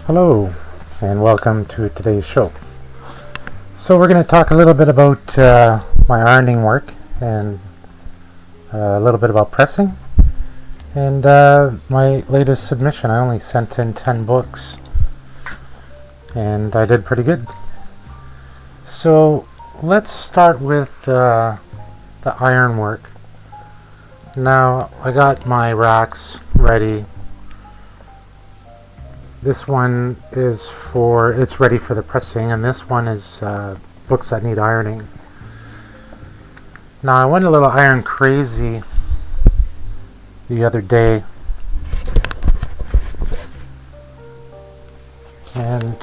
Hello, and welcome to today's show. So we're going to talk a little bit about my ironing work and a little bit about pressing and my latest submission. I only sent in 10 books and I did pretty good. So let's start with the iron work. Now I got my racks ready. This one is it's ready for the pressing, and this one is books that need ironing. Now I went a little iron crazy the other day, and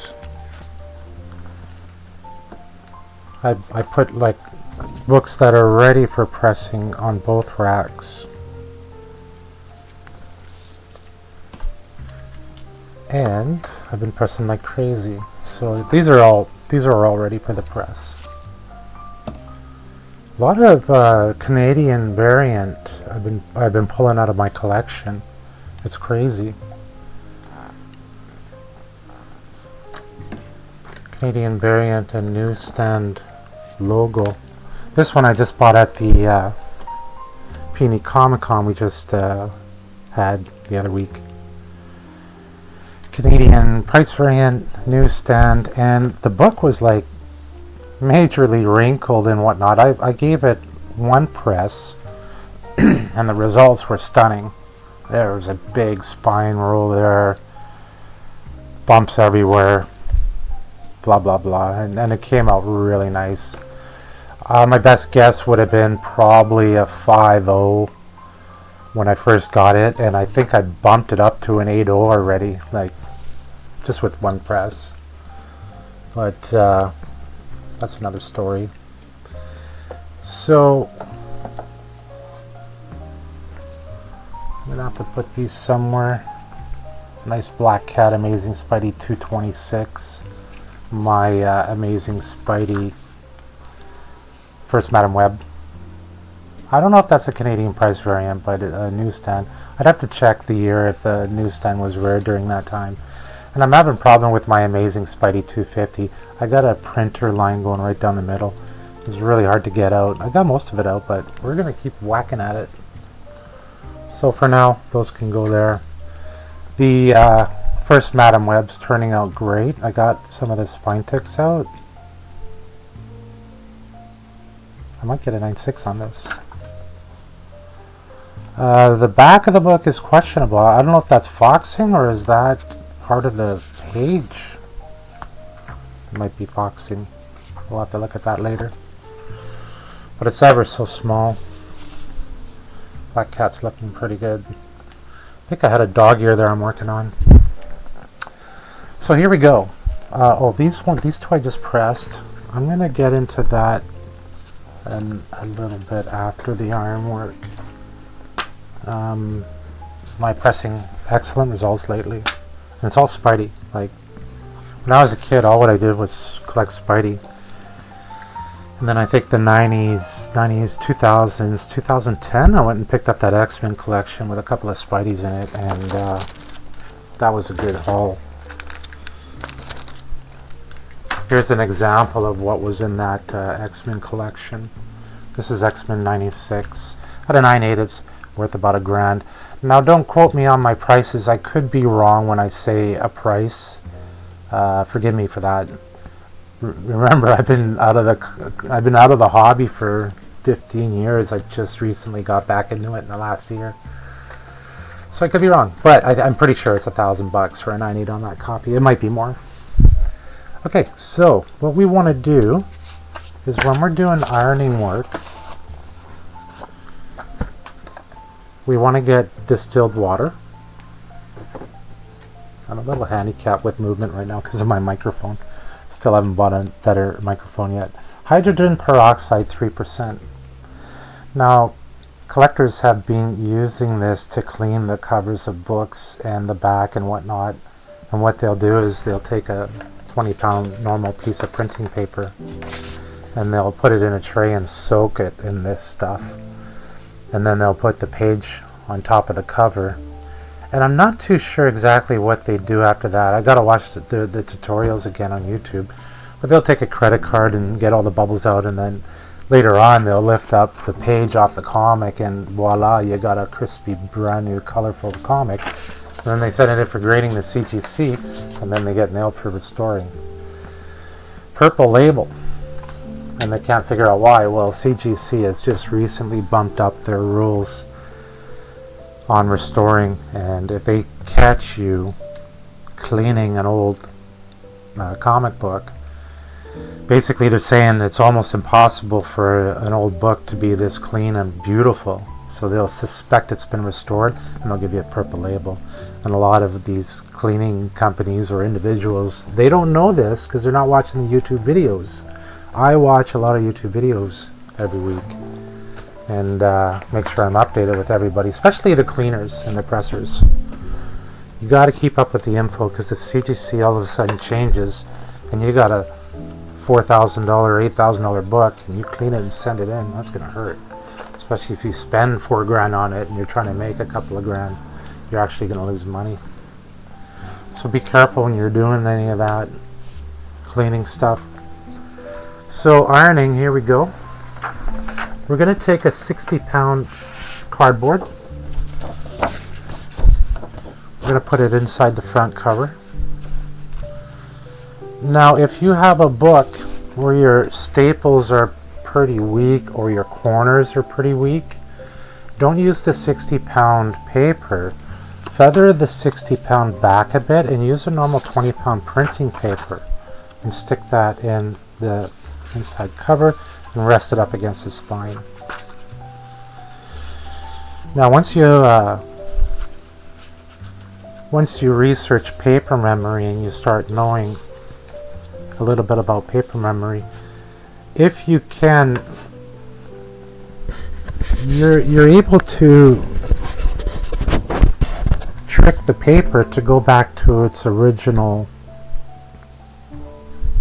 I put like books that are ready for pressing on both racks. And I've been pressing like crazy. So these are all ready for the press. A lot of Canadian variant I've been pulling out of my collection. It's crazy. Canadian variant and newsstand logo. This one I just bought at the Peony Comic Con we just had the other week. Canadian price variant, newsstand, and the book was like majorly wrinkled and whatnot. I gave it one press and the results were stunning. There was a big spine roll there, bumps everywhere, blah blah blah, and it came out really nice. My best guess would have been probably a 5.0 when I first got it, and I think I bumped it up to an 8.0 already, like just with one press. But that's another story. So I'm gonna have to put these somewhere. Nice Black Cat Amazing Spidey 226. My Amazing Spidey First Madam Web. I don't know if that's a Canadian price variant, but a newsstand. I'd have to check the year if the newsstand was rare during that time. And I'm having a problem with my Amazing Spidey 250. I got a printer line going right down the middle. It's really hard to get out. I got most of it out, but we're going to keep whacking at it. So for now, those can go there. The First Madam Web's turning out great. I got some of the spine ticks out. I might get a 9.6 on this. The back of the book is questionable. I don't know if that's foxing or is that part of the page. It might be foxing. We'll have to look at that later. But it's ever so small. Black Cat's looking pretty good. I think I had a dog ear there I'm working on. So here we go. These two I just pressed. I'm gonna get into that and a little bit after the iron work. My pressing, excellent results lately. And it's all Spidey. Like, when I was a kid, all what I did was collect Spidey. And then I think the 90s, 2000s, 2010, I went and picked up that X-Men collection with a couple of Spideys in it, and that was a good haul. Here's an example of what was in that X-Men collection. This is X-Men 96. At a 9.8, it's worth about $1,000. Now, don't quote me on my prices. I could be wrong when I say a price. Forgive me for that. Remember, I've been out of the hobby for 15 years. I just recently got back into it in the last year, so I could be wrong. But I'm pretty sure it's $1,000 for a 9.8 on that copy. It might be more. Okay, so what we want to do is when we're doing ironing work, we want to get distilled water. I'm a little handicapped with movement right now because of my microphone. Still haven't bought a better microphone yet. Hydrogen peroxide 3%. Now, collectors have been using this to clean the covers of books and the back and whatnot. And what they'll do is they'll take a 20-pound normal piece of printing paper and they'll put it in a tray and soak it in this stuff. And then they'll put the page on top of the cover And I'm not too sure exactly what they do after that. I gotta watch the tutorials again on YouTube. But they'll take a credit card and get all the bubbles out, and then later on they'll lift up the page off the comic, and voila, you got a crispy, brand new, colorful comic. And then they send it in for grading the CGC, and then they get nailed for restoring. Purple label. And they can't figure out why. Well, CGC has just recently bumped up their rules on restoring, and if they catch you cleaning an old comic book, basically they're saying it's almost impossible for an old book to be this clean and beautiful. So they'll suspect it's been restored, and they'll give you a purple label. And a lot of these cleaning companies or individuals, they don't know this because they're not watching the YouTube videos. I watch a lot of YouTube videos every week and make sure I'm updated with everybody, especially the cleaners and the pressers. You got to keep up with the info, because if CGC all of a sudden changes and you got a $4,000, $8,000 book and you clean it and send it in, that's going to hurt. Especially if you spend $4,000 on it and you're trying to make a couple of grand, you're actually going to lose money. So be careful when you're doing any of that cleaning stuff. So ironing, here we go. We're going to take a 60-pound cardboard. We're going to put it inside the front cover. Now, if you have a book where your staples are pretty weak or your corners are pretty weak, don't use the 60-pound paper. Feather the 60-pound back a bit and use a normal 20-pound printing paper and stick that in the inside cover and rest it up against the spine. Now once you research paper memory and you start knowing a little bit about paper memory, if you can, you're able to trick the paper to go back to its original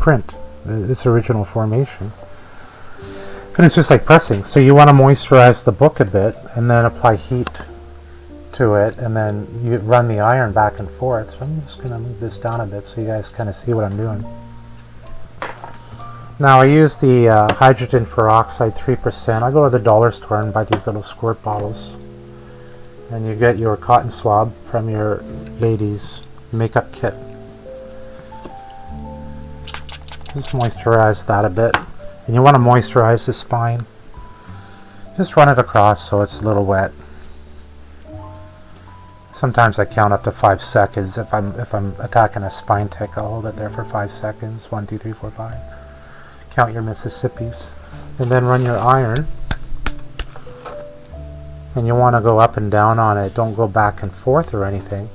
print, its original formation. And it's just like pressing. So you want to moisturize the book a bit and then apply heat to it, and then you run the iron back and forth. So I'm just going to move this down a bit so you guys kind of see what I'm doing. Now I use the hydrogen peroxide 3%. I go to the dollar store and buy these little squirt bottles. And you get your cotton swab from your ladies' makeup kit. Just moisturize that a bit. And you want to moisturize the spine. Just run it across so it's a little wet. Sometimes I count up to 5 seconds. If I'm attacking a spine tick, I'll hold it there for 5 seconds. 1, 2, 3, 4, 5. Count your Mississippis. And then run your iron. And you want to go up and down on it. Don't go back and forth or anything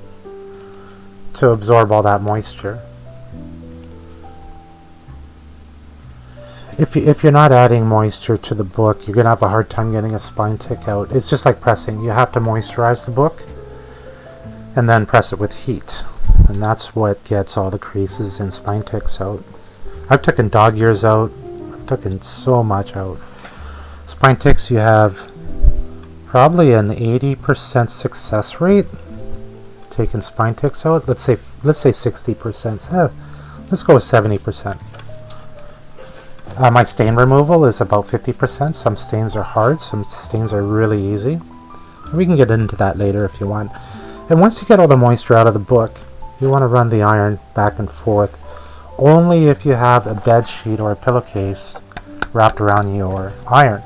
to absorb all that moisture. If you're not adding moisture to the book, you're going to have a hard time getting a spine tick out. It's just like pressing. You have to moisturize the book and then press it with heat. And that's what gets all the creases and spine ticks out. I've taken dog ears out. I've taken so much out. Spine ticks, you have probably an 80% success rate taking spine ticks out. Let's say 60%. Let's go with 70%. My stain removal is about 50%. Some stains are hard, some stains are really easy. We can get into that later if you want. And once you get all the moisture out of the book, you want to run the iron back and forth only if you have a bed sheet or a pillowcase wrapped around your iron.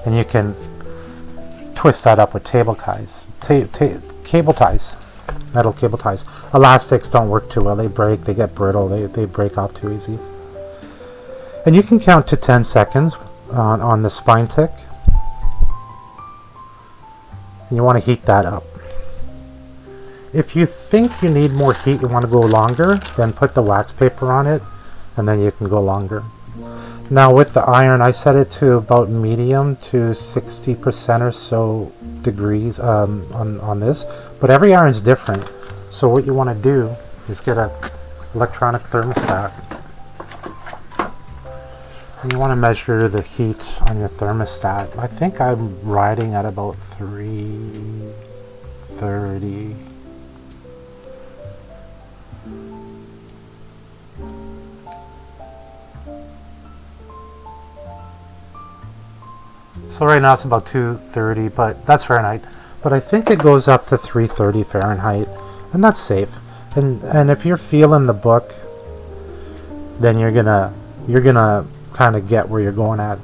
And you can twist that up with cable ties, metal cable ties. Elastics don't work too well. They break, they get brittle, they break off too easy. And you can count to 10 seconds on the spine tick. And you want to heat that up. If you think you need more heat, you want to go longer, then put the wax paper on it, and then you can go longer. Now with the iron, I set it to about medium to 60% or so degrees on this. But every iron's different. So what you want to do is get an electronic thermostat. And you want to measure the heat on your thermostat. I think I'm riding at about 330. So right now it's about 230, but that's Fahrenheit. But I think it goes up to 330 Fahrenheit, and that's safe. And if you're feeling the book, then you're gonna kind of get where you're going at.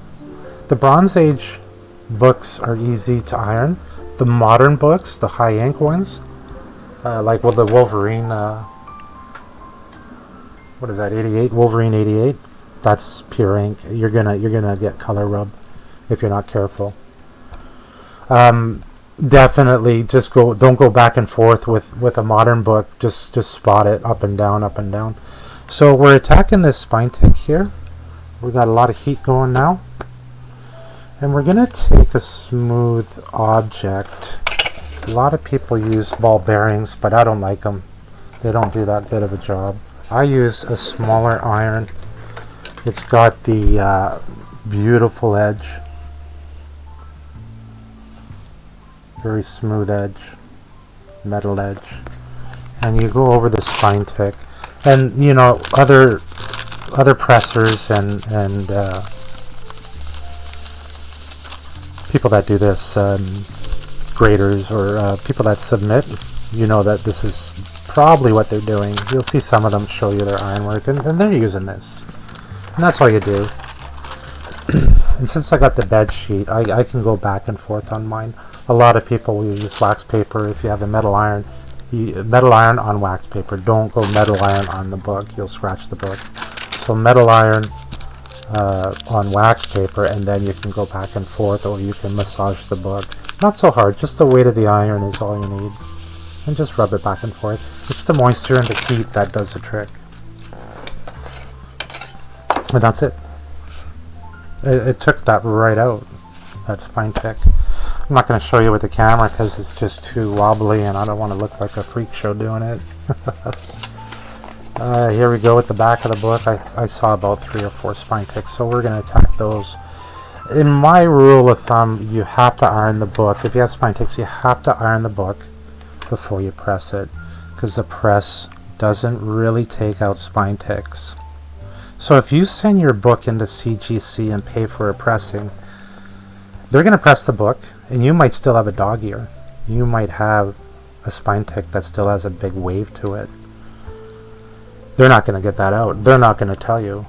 The Bronze Age books are easy to iron. The modern books, the high ink ones, like the Wolverine, what is that, 88? Wolverine 88. That's pure ink. You're gonna get color rub if you're not careful. Definitely don't go back and forth with a modern book. Just spot it up and down, up and down. So we're attacking this spine tick here. We got a lot of heat going now. And we're gonna take a smooth object. A lot of people use ball bearings, but I don't like them. They don't do that good of a job. I use a smaller iron. It's got the beautiful edge. Very smooth edge. Metal edge. And you go over the spine tick. And you know, other pressers and people that do this, graders or people that submit, you know that this is probably what they're doing. You'll see some of them show you their ironwork, and they're using this. And that's all you do. And since I got the bed sheet, I can go back and forth on mine. A lot of people will use wax paper. If you have a metal iron, metal iron on wax paper. Don't go metal iron on the book. You'll scratch the book. So metal iron on wax paper, and then you can go back and forth, or you can massage the book. Not so hard. Just the weight of the iron is all you need. And just rub it back and forth. It's the moisture and the heat that does the trick. And that's it. It took that right out. That spine tick. I'm not going to show you with the camera because it's just too wobbly and I don't want to look like a freak show doing it. Here we go with the back of the book. I saw about 3 or 4 spine ticks, so we're going to attack those. In my rule of thumb, you have to iron the book. If you have spine ticks, you have to iron the book before you press it, because the press doesn't really take out spine ticks. So if you send your book into CGC and pay for a pressing, they're going to press the book, and you might still have a dog ear. You might have a spine tick that still has a big wave to it. They're not going to get that out. They're not going to tell you.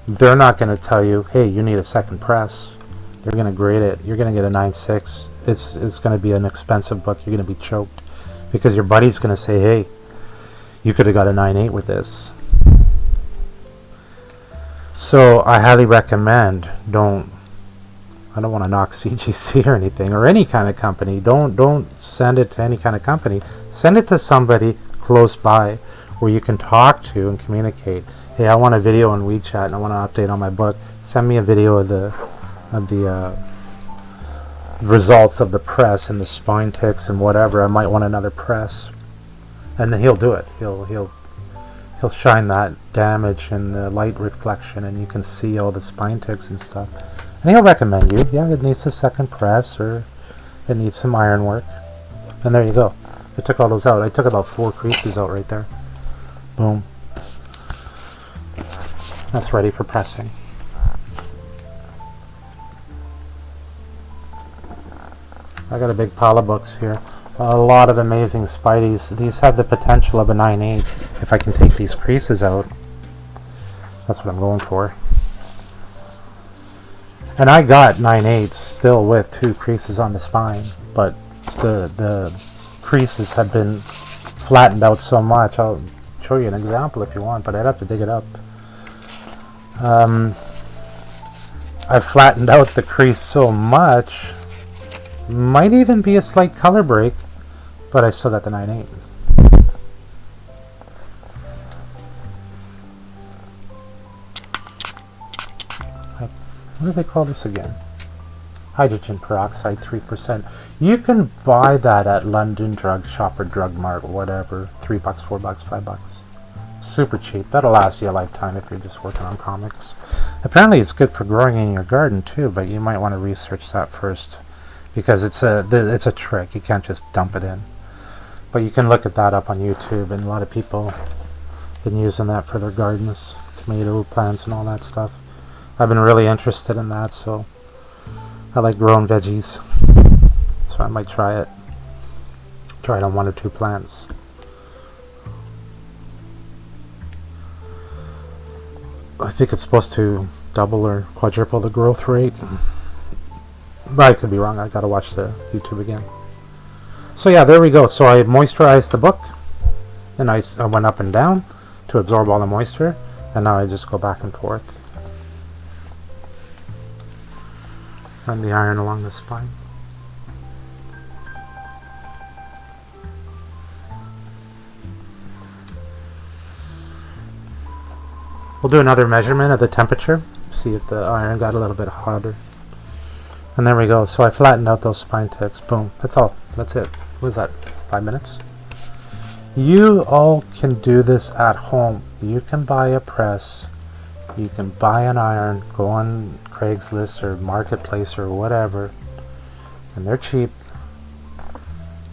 They're not going to tell you, hey, you need a second press. They're going to grade it. You're going to get a 9.6. It's going to be an expensive book. You're going to be choked because your buddy's going to say, hey, you could have got a 9.8 with this. So I highly recommend, I don't want to knock CGC or anything, or any kind of company. Don't send it to any kind of company. Send it to somebody close by where you can talk to and communicate. Hey, I want a video on WeChat and I want to update on my book. Send me a video of the results of the press and the spine ticks and whatever. I might want another press, and then he'll do it. He'll shine that damage and the light reflection, and you can see all the spine ticks and stuff. And he'll recommend you, yeah, it needs a second press, or it needs some iron work. And there you go. I took all those out. I took about 4 creases out right there. Boom. That's ready for pressing. I got a big pile of books here. A lot of amazing Spideys. These have the potential of a 9.8 if I can take these creases out. That's what I'm going for. And I got 9.8s still with 2 creases on the spine, but the creases have been flattened out so much. I'll show you an example if you want, but I'd have to dig it up. I flattened out the crease so much, might even be a slight color break, but I still got the 9.8. What do they call this again? Hydrogen peroxide, 3%. You can buy that at London Drug Shop or Drug Mart or whatever. $3, $4, $5. Super cheap. That'll last you a lifetime if you're just working on comics. Apparently it's good for growing in your garden too, but you might want to research that first, because it's a trick. You can't just dump it in. But you can look at that up on YouTube, and a lot of people have been using that for their gardens, tomato plants and all that stuff. I've been really interested in that, so I like growing veggies, so I might try it. Try it on 1 or 2 plants. I think it's supposed to double or quadruple the growth rate, but I could be wrong. I gotta watch the YouTube again. So yeah, there we go. So I moisturized the book, and I went up and down to absorb all the moisture, and now I just go back and forth. Run the iron along the spine. We'll do another measurement of the temperature, see if the iron got a little bit hotter. And there we go. So I flattened out those spine ticks. Boom. That's all. That's it. What is that? 5 minutes? You all can do this at home. You can buy a press. You can buy an iron. Go on Craigslist or Marketplace or whatever. And they're cheap.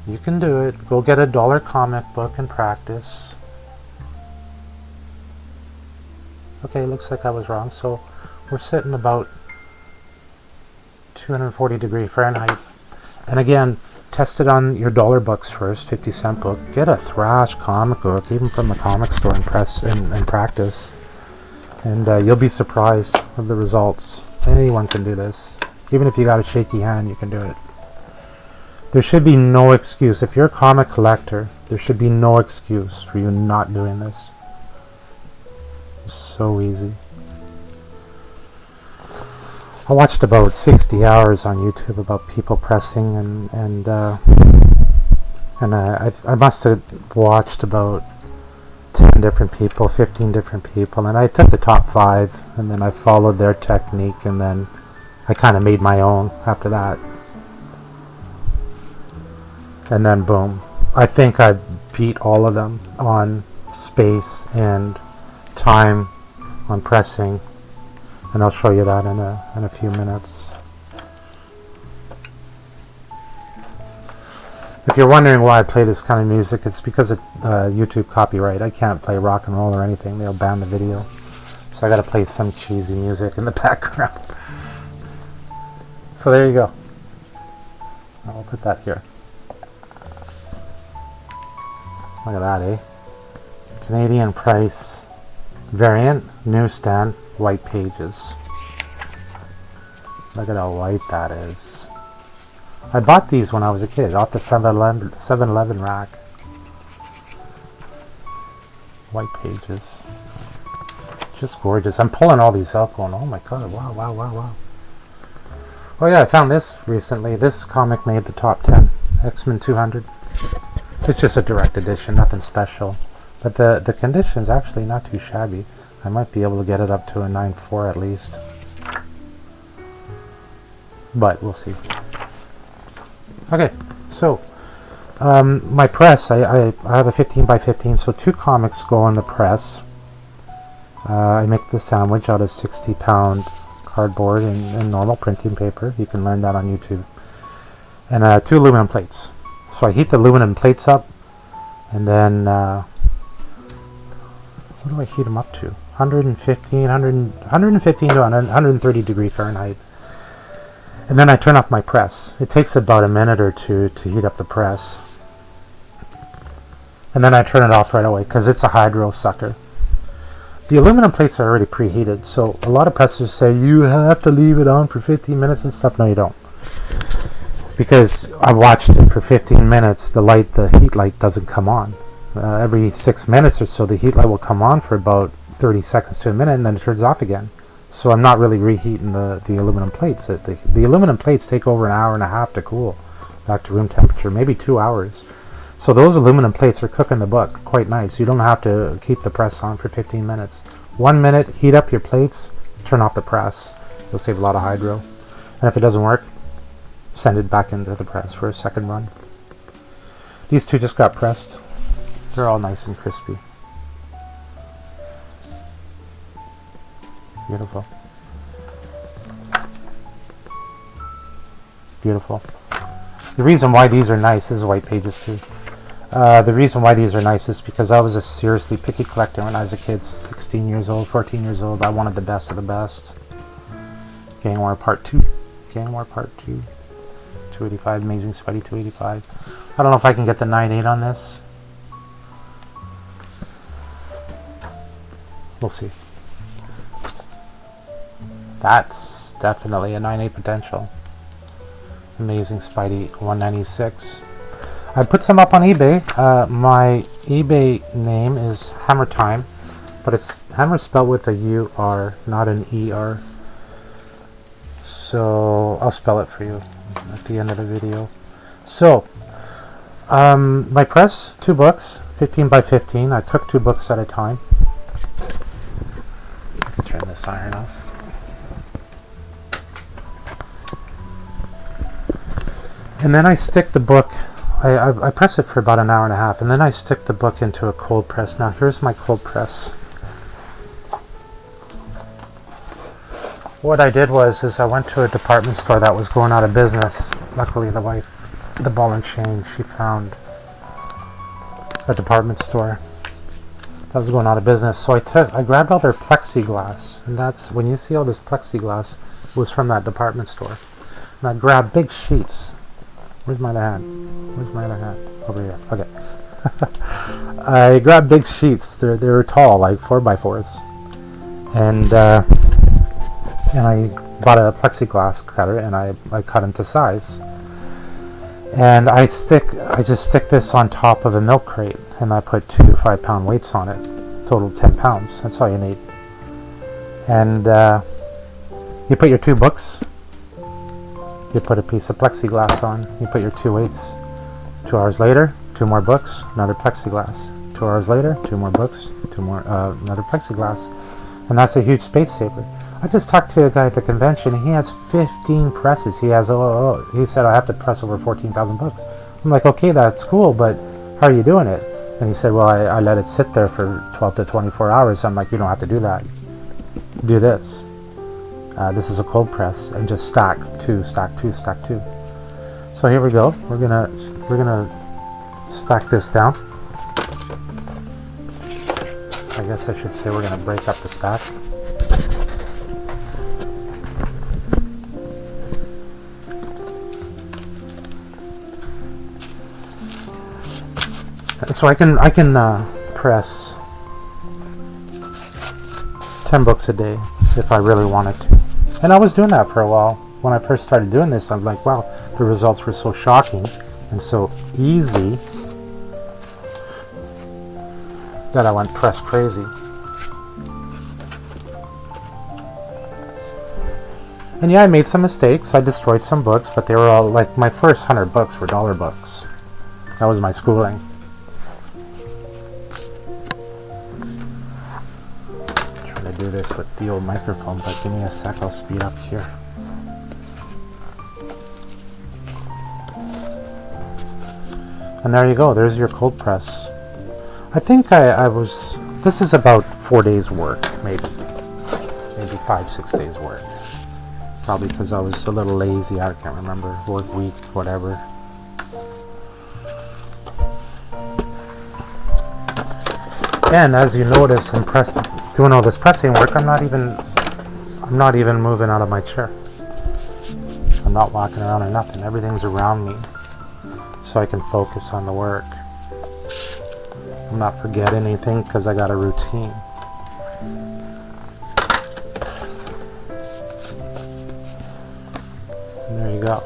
You can do it. Go get a $1 comic book and practice. Okay, looks like I was wrong. So we're sitting about 240 degree Fahrenheit. And again, test it on your $1 books first, 50-cent book. Get a Thrash comic book, even from the comic store, and press and practice. And you'll be surprised of the results. Anyone can do this. Even if you got a shaky hand, you can do it. There should be no excuse. If you're a comic collector, there should be no excuse for you not doing this. It's so easy. I watched about 60 hours on YouTube about people pressing, and I must have watched about 10 different people, 15 different people, and I took the top 5, and then I followed their technique, and then I kind of made my own after that. And then boom. I think I beat all of them on space and time on pressing, and I'll show you that in a few minutes. If you're wondering why I play this kind of music, it's because of YouTube copyright. I can't play rock and roll or anything. They'll ban the video. So I gotta play some cheesy music in the background. So there you go. I'll put that here. Look at that, eh? Canadian price variant, newsstand, white pages. Look at how white that is. I bought these when I was a kid off the 7-Eleven rack. White pages. Just gorgeous. I'm pulling all these out going, oh my god, wow, wow, wow, wow. Oh yeah, I found this recently. This comic made the top 10. X-Men 200. It's just a direct edition, nothing special. But the condition's actually not too shabby. I might be able to get it up to a 9.4 at least. But we'll see. Okay, so my press, I have a 15 by 15, so 2 comics go in the press. I make the sandwich out of 60-pound cardboard and normal printing paper. You can learn that on YouTube. And 2 aluminum plates. So I heat the aluminum plates up, and then what do I heat them up to? 115 to 130 degree Fahrenheit. And then I turn off my press. It takes about a minute or two to heat up the press. And then I turn it off right away because it's a hydro sucker. The aluminum plates are already preheated, so a lot of pressers say you have to leave it on for 15 minutes and stuff. No, you don't. Because I watched it for 15 minutes, the heat light doesn't come on. Every 6 minutes or so, the heat light will come on for about 30 seconds to a minute, and then it turns off again. So I'm not really reheating the aluminum plates. The aluminum plates take over an hour and a half to cool back to room temperature, maybe 2 hours. So those aluminum plates are cooking the book quite nice. You don't have to keep the press on for 15 minutes. 1 minute, heat up your plates, turn off the press. You'll save a lot of hydro. And if it doesn't work, send it back into the press for a second run. These 2 just got pressed. They're all nice and crispy. Beautiful. Beautiful. The reason why these are nice, this is white pages too. The reason why these are nice is because I was a seriously picky collector when I was a kid, 16 years old, 14 years old. I wanted the best of the best. Gang War Part 2 Gang War Part 2. 285, Amazing Spidey 285. I don't know if I can get the 9.8 on this. We'll see. That's definitely a 9.8 potential. Amazing Spidey 196. I put some up on eBay. My eBay name is hammur-time, but it's hammer spelled with a U-R, not an E-R. So I'll spell it for you at the end of the video. So my press, 2 books, 15 by 15. I cook 2 books at a time. Let's turn this iron off. And then I stick the book, I press it for about an hour and a half, and then I stick the book into a cold press. Now here's my cold press. What I did is I went to a department store that was going out of business. Luckily the wife, the ball and chain, she found a department store that was going out of business. So I grabbed all their plexiglass, and that's, when you see all this plexiglass, it was from that department store. And I grabbed big sheets. Where's my other hand? Where's my other hand? Over here. Okay. I grabbed big sheets. They were tall, like 4x4s. And I bought a plexiglass cutter, and I cut them to size. And I just stick this on top of a milk crate, and I put 2 5-pound weights on it. Total 10 pounds. That's all you need. And you put your 2 books. You put a piece of plexiglass on. You put your 2 weights. 2 hours later, 2 more books, another plexiglass. 2 hours later, 2 more books, 2 more another plexiglass, and that's a huge space saver. I just talked to a guy at the convention. He has 15 presses. He has he said I have to press over 14,000 books. I'm like, okay, that's cool, but how are you doing it? And he said, well, I let it sit there for 12 to 24 hours. I'm like, you don't have to do that. Do this. This is a cold press, and just stack 2, stack 2, stack 2. So here we go. We're gonna stack this down. I guess I should say we're gonna break up the stack. So I can press 10 books a day if I really wanted to. And I was doing that for a while. When I first started doing this, I'm like, wow, the results were so shocking and so easy that I went press crazy. And yeah, I made some mistakes. I destroyed some books, but they were all, like, my first 100 books were dollar books. That was my schooling. Do this with the old microphone, but give me a sec, I'll speed up here. And there you go, there's your cold press. I think this is about 4 days work, maybe 5-6 days work. Probably because I was a little lazy, I can't remember, work week, whatever. And as you notice, I'm doing all this pressing work, I'm not even moving out of my chair. I'm not walking around or nothing. Everything's around me, so I can focus on the work. I'm not forgetting anything because I got a routine. And there you go.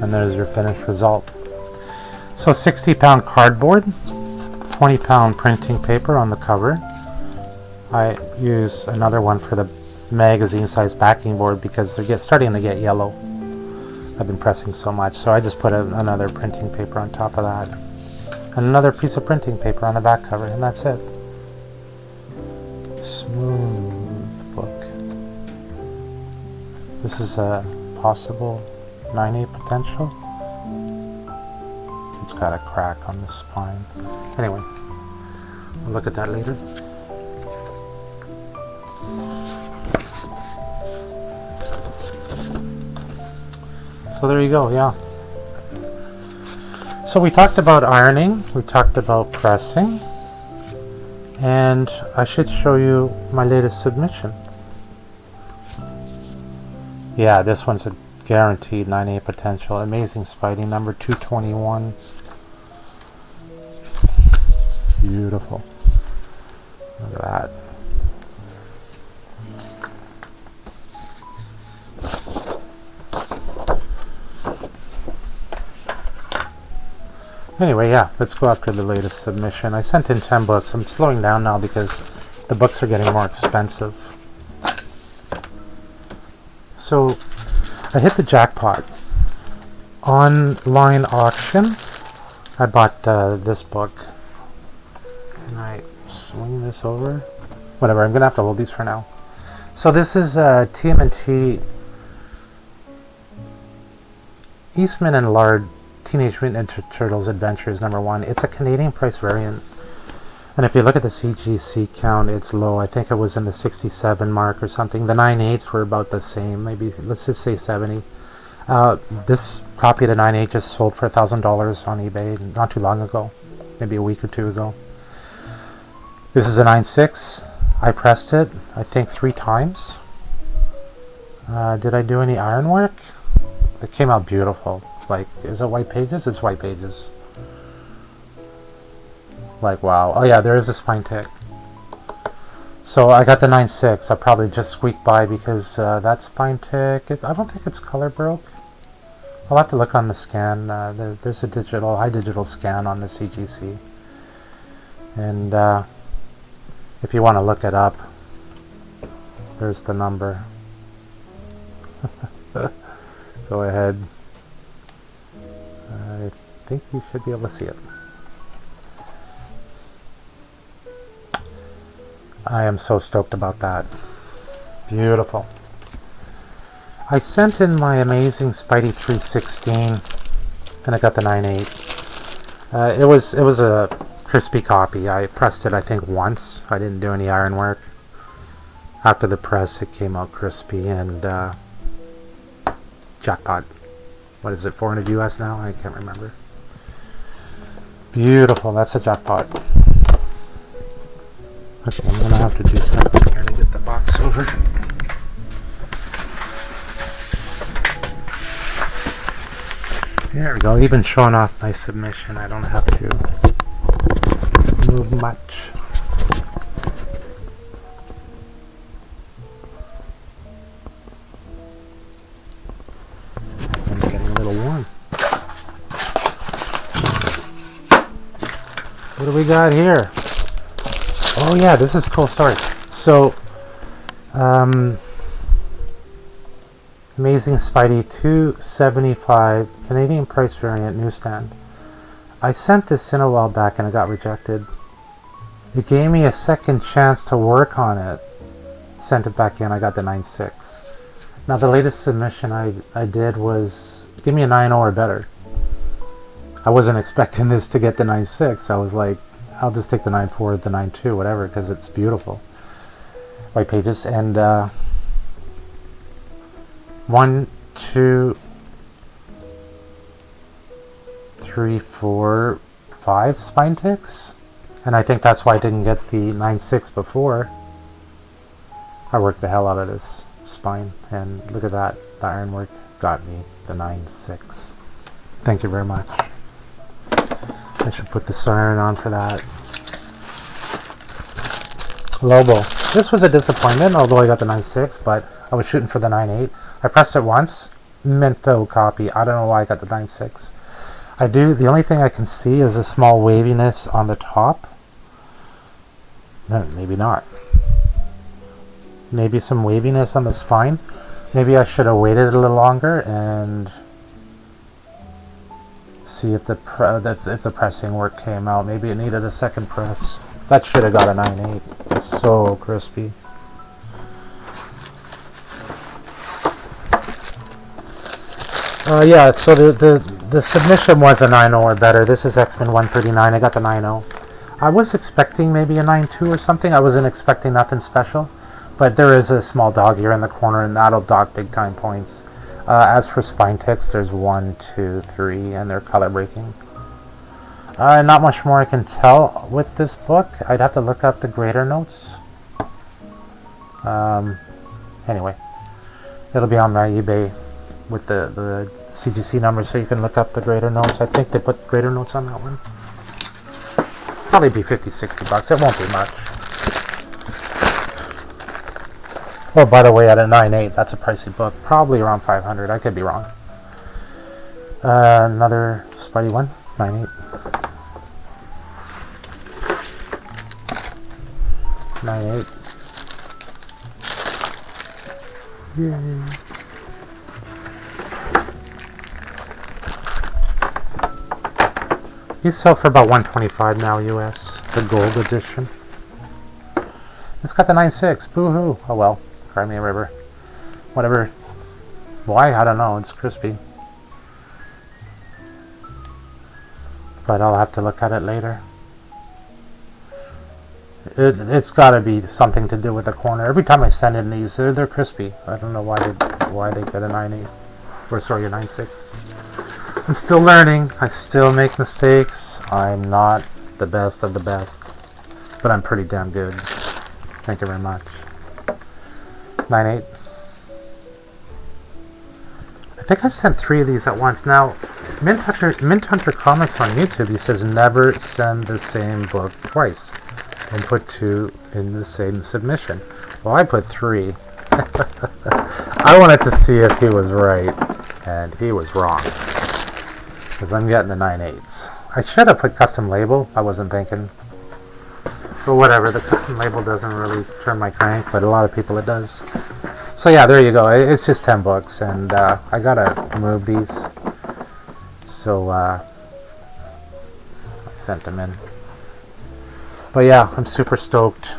And there's your finished result. So 60-pound cardboard, 20-pound printing paper on the cover. I use another one for the magazine size backing board because they're starting to get yellow. I've been pressing so much, so I just put another printing paper on top of that. And another piece of printing paper on the back cover, and that's it. Smooth book. This is a possible 9.8 potential. It's got a crack on the spine. Anyway, we'll look at that later. So there you go, yeah. So we talked about ironing, we talked about pressing, and I should show you my latest submission. Yeah, this one's a guaranteed 9/8 potential. Amazing Spidey, number 221. Beautiful. Look at that. Anyway, yeah, let's go after the latest submission. I sent in 10 books. I'm slowing down now because the books are getting more expensive. So, I hit the jackpot. Online auction, I bought this book. Can I swing this over? Whatever, I'm going to have to hold these for now. So this is TMNT Eastman and Lard Teenage Mutant Ninja Turtles Adventures #1. It's a Canadian price variant. And if you look at the CGC count, it's low. I think it was in the 67 mark or something. The 9/8s were about the same. Maybe, let's just say 70. This copy of the 9/8 just sold for $1,000 on eBay not too long ago. Maybe a week or two ago. This is a 9/6. I pressed it, I think 3 times. Did I do any iron work? It came out beautiful. Like, is it white pages? It's white pages. Like, wow. Oh yeah, there is a spine tick. So I got the 9/6. I probably just squeaked by because that spine tick, I don't think it's color broke. I'll have to look on the scan. There's a high digital scan on the CGC. And if you want to look it up, there's the number. Go ahead. I think you should be able to see it. I am so stoked about that. Beautiful. I sent in my Amazing Spidey 316 and I got the 9/8. It was a crispy copy. I pressed it I think once. I didn't do any iron work. After the press it came out crispy and jackpot. What is it, 400 US now? I can't remember. Beautiful, that's a jackpot. Okay, I'm gonna have to do something here to get the box over. There we go, even showing off my submission, I don't have to move much. It's getting a little warm. What do we got here? Oh yeah, this is a cool story. So, Amazing Spidey 275 Canadian price variant newsstand. I sent this in a while back and it got rejected. It gave me a second chance to work on it. Sent it back in, I got the 9/6. Now the latest submission I did was, give me a 9/0 or better. I wasn't expecting this to get the 9/6. I was like, I'll just take the 9/4, the 9/2, whatever, because it's beautiful. White pages, and 1, 2, 3, 4, 5 spine ticks, and I think that's why I didn't get the 9/6 before. I worked the hell out of this spine, and look at that, the ironwork got me the 9/6. Thank you very much. I should put the siren on for that. Lobo. This was a disappointment, although I got the 9/6, but I was shooting for the 9/8. I pressed it once, minto copy. I don't know why I got the 9/6. The only thing I can see is a small waviness on the top. No, maybe not. Maybe some waviness on the spine. Maybe I should have waited a little longer and see if the pressing work came out. Maybe it needed a second press. That should have got a 9/8. It's so crispy. Yeah, so the submission was a 9/0 or better. This is X-Men 139. I got the 9/0. I was expecting maybe a 9/2 or something. I wasn't expecting nothing special. But there is a small dog here in the corner, and that'll dock big time points. As for spine ticks, there's 1, 2, 3, and they're color breaking. Not much more I can tell with this book. I'd have to look up the grader notes. Anyway, it'll be on my eBay with the CGC number, so you can look up the grader notes. I think they put grader notes on that one. Probably be 50, 60 bucks. It won't be much. Oh, by the way, at a 9.8, that's a pricey book. Probably around 500. I could be wrong. Another Spidey one, 9.8. 9.8. Yay. These sell for about $125 now US, the gold edition. It's got the 9.6, boo-hoo. Oh well, cry me a river. Whatever. Why? I don't know, it's crispy. But I'll have to look at it later. It's got to be something to do with the corner. Every time I send in these, they're crispy. I don't know why they get a 9.8, or sorry, a 9.6. I'm still learning. I still make mistakes. I'm not the best of the best, but I'm pretty damn good. Thank you very much. 9.8. I think I sent 3 of these at once. Now, Mint Hunter Comics on YouTube, he says never send the same book twice and put 2 in the same submission. Well, I put 3. I wanted to see if he was right, and he was wrong, because I'm getting the 9.8s. I should have put custom label. I wasn't thinking. But whatever, the custom label doesn't really turn my crank, but a lot of people it does. So yeah, there you go. It's just 10 books, and I gotta move these. So I sent them in. But yeah, I'm super stoked.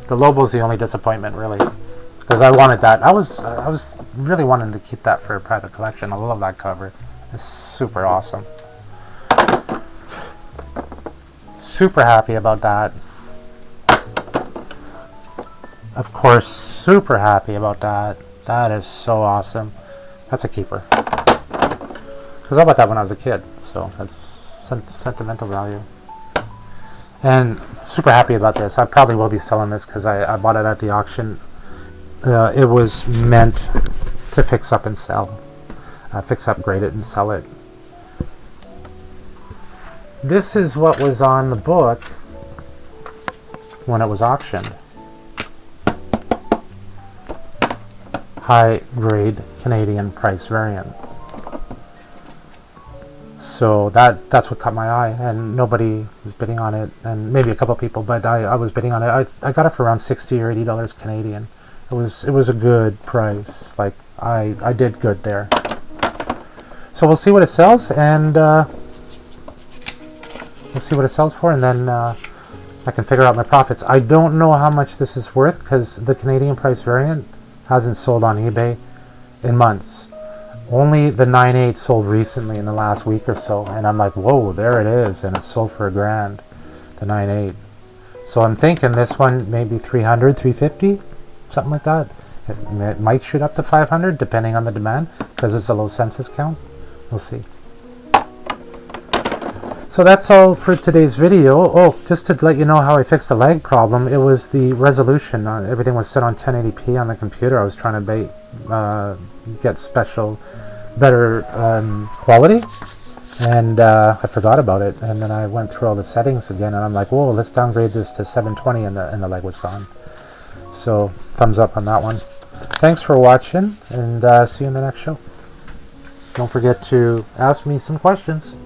The Lobo's the only disappointment, really, because I wanted that. I was really wanting to keep that for a private collection. I love that cover. It's super awesome. Super happy about that. Of course, super happy about that. That is so awesome. That's a keeper. Because I bought that when I was a kid, so that's sentimental value. And super happy about this. I probably will be selling this because I bought it at the auction. It was meant to fix up and sell. Fix up, grade it, and sell it. This is what was on the book when it was auctioned. High grade Canadian price variant. So that's what caught my eye, and nobody was bidding on it, and maybe a couple people, but I was bidding on it. I got it for around $60 or $80 Canadian. It was a good price. Like I did good there. So we'll see what it sells, and we'll see what it sells for, and then I can figure out my profits. I don't know how much this is worth because the Canadian price variant hasn't sold on eBay in months. Only the 9.8 sold recently in the last week or so, and I'm like, whoa, there it is, and it sold for $1,000, the 9.8. So I'm thinking this one maybe 300, 350, something like that. It might shoot up to 500 depending on the demand because it's a low census count. We'll see. So that's all for today's video. Oh, just to let you know how I fixed the lag problem, it was the resolution. Everything was set on 1080p on the computer. I was trying to get better quality, and I forgot about it. And then I went through all the settings again, and I'm like, whoa, let's downgrade this to 720, and the lag was gone. So thumbs up on that one. Thanks for watching, and see you in the next show. Don't forget to ask me some questions.